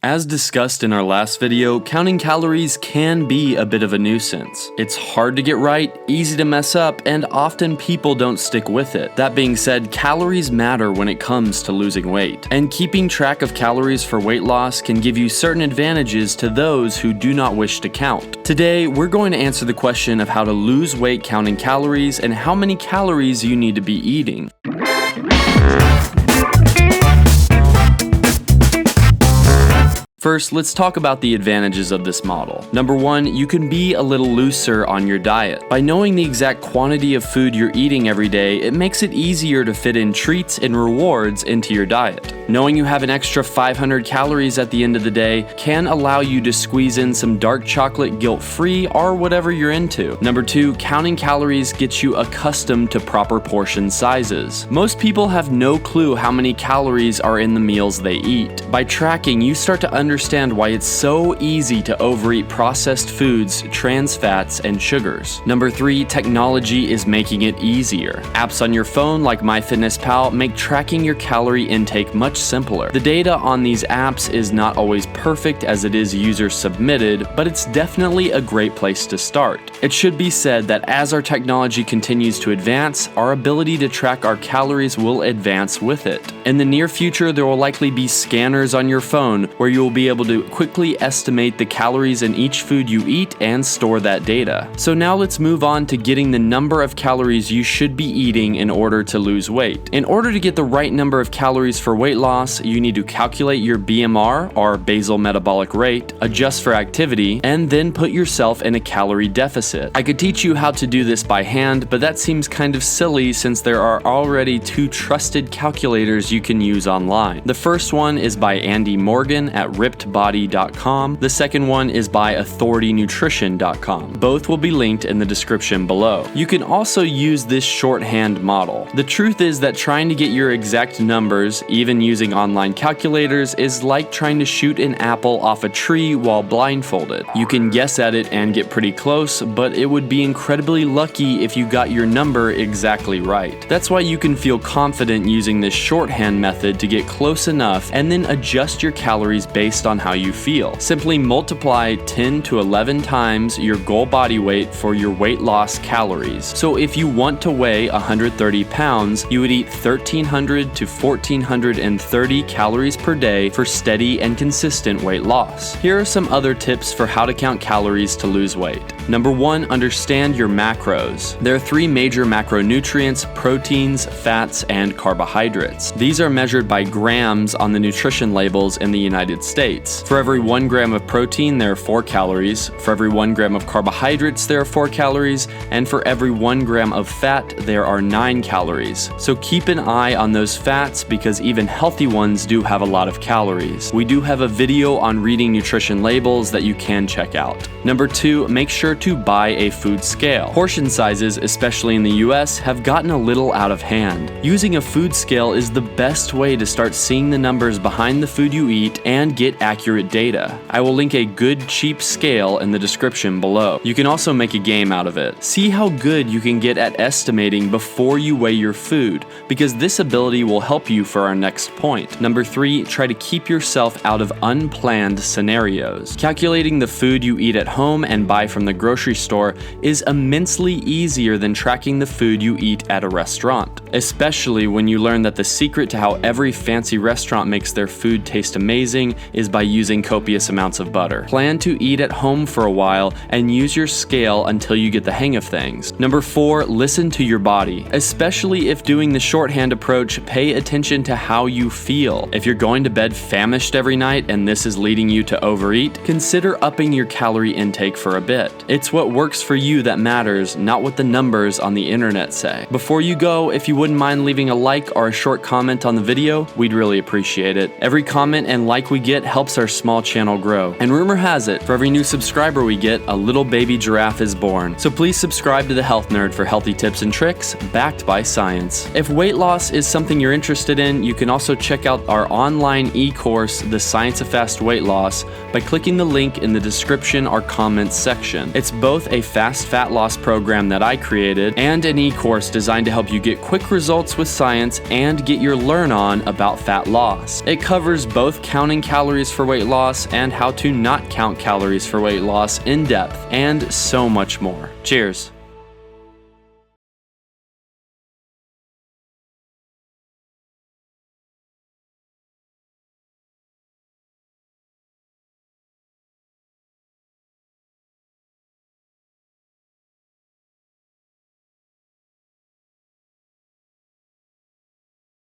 As discussed in our last video, counting calories can be a bit of a nuisance. It's hard to get right, easy to mess up, and often people don't stick with it. That being said, calories matter when it comes to losing weight, and keeping track of calories for weight loss can give you certain advantages to those who do not wish to count. Today, we're going to answer the question of how to lose weight counting calories and how many calories you need to be eating. First, let's talk about the advantages of this model. Number one, you can be a little looser on your diet. By knowing the exact quantity of food you're eating every day, it makes it easier to fit in treats and rewards into your diet. Knowing you have an extra 500 calories at the end of the day can allow you to squeeze in some dark chocolate guilt-free or whatever you're into. Number two, counting calories gets you accustomed to proper portion sizes. Most people have no clue how many calories are in the meals they eat. By tracking, you start to understand why it's so easy to overeat processed foods, trans fats, and sugars. Number three, technology is making it easier. Apps on your phone like MyFitnessPal make tracking your calorie intake much simpler. The data on these apps is not always perfect as it is user submitted, but it's definitely a great place to start. It should be said that as our technology continues to advance, our ability to track our calories will advance with it. In the near future, there will likely be scanners on your phone where you will be able to quickly estimate the calories in each food you eat and store that data. So now let's move on to getting the number of calories you should be eating in order to lose weight. In order to get the right number of calories for weight loss, you need to calculate your BMR, or basal metabolic rate, adjust for activity, and then put yourself in a calorie deficit. I could teach you how to do this by hand, but that seems kind of silly since there are already two trusted calculators you can use online. The first one is by Andy Morgan at rippedbody.com. The second one is by authoritynutrition.com. Both will be linked in the description below. You can also use this shorthand model. The truth is that trying to get your exact numbers, even using online calculators, is like trying to shoot an apple off a tree while blindfolded. You can guess at it and get pretty close, but it would be incredibly lucky if you got your number exactly right. That's why you can feel confident using this shorthand method to get close enough and then adjust your calories based on how you feel. Simply multiply 10 to 11 times your goal body weight for your weight loss calories. So if you want to weigh 130 pounds, you would eat 1,300 to 1,430 calories per day for steady and consistent weight loss. Here are some other tips for how to count calories to lose weight. Number one, understand your macros. There are three major macronutrients: proteins, fats, and carbohydrates. These are measured by grams on the nutrition labels in the United States. For every 1 gram of protein, there are 4 calories. For every 1 gram of carbohydrates, there are 4 calories. And for every 1 gram of fat, there are 9 calories. So keep an eye on those fats because even healthy ones do have a lot of calories. We do have a video on reading nutrition labels that you can check out. Number two, make sure to buy a food scale. Portion sizes, especially in the US, have gotten a little out of hand. Using a food scale is the best way to start seeing the numbers behind the food you eat and get accurate data. I will link a good, cheap scale in the description below. You can also make a game out of it. See how good you can get at estimating before you weigh your food, because this ability will help you for our next point. Number three, try to keep yourself out of unplanned scenarios. Calculating the food you eat at home and buy from the grocery store is immensely easier than tracking the food you eat at a restaurant, especially when you learn that the secret to how every fancy restaurant makes their food taste amazing is by using copious amounts of butter. Plan to eat at home for a while and use your scale until you get the hang of things. Number four, listen to your body. Especially if doing the shorthand approach, pay attention to how you feel. If you're going to bed famished every night and this is leading you to overeat, consider upping your calorie intake for a bit. It's what works for you that matters, not what the numbers on the internet say. Before you go, if you wouldn't mind leaving a like or a short comment on the video, we'd really appreciate it. Every comment and like we get helps our small channel grow. And rumor has it, for every new subscriber we get, a little baby giraffe is born. So please subscribe to The Health Nerd for healthy tips and tricks backed by science. If weight loss is something you're interested in, you can also check out our online e-course, The Science of Fast Weight Loss, by clicking the link in the description or comments section. It's It's both a fast fat loss program that I created and an e-course designed to help you get quick results with science and get your learn on about fat loss. It covers both counting calories for weight loss and how to not count calories for weight loss in depth, and so much more. Cheers.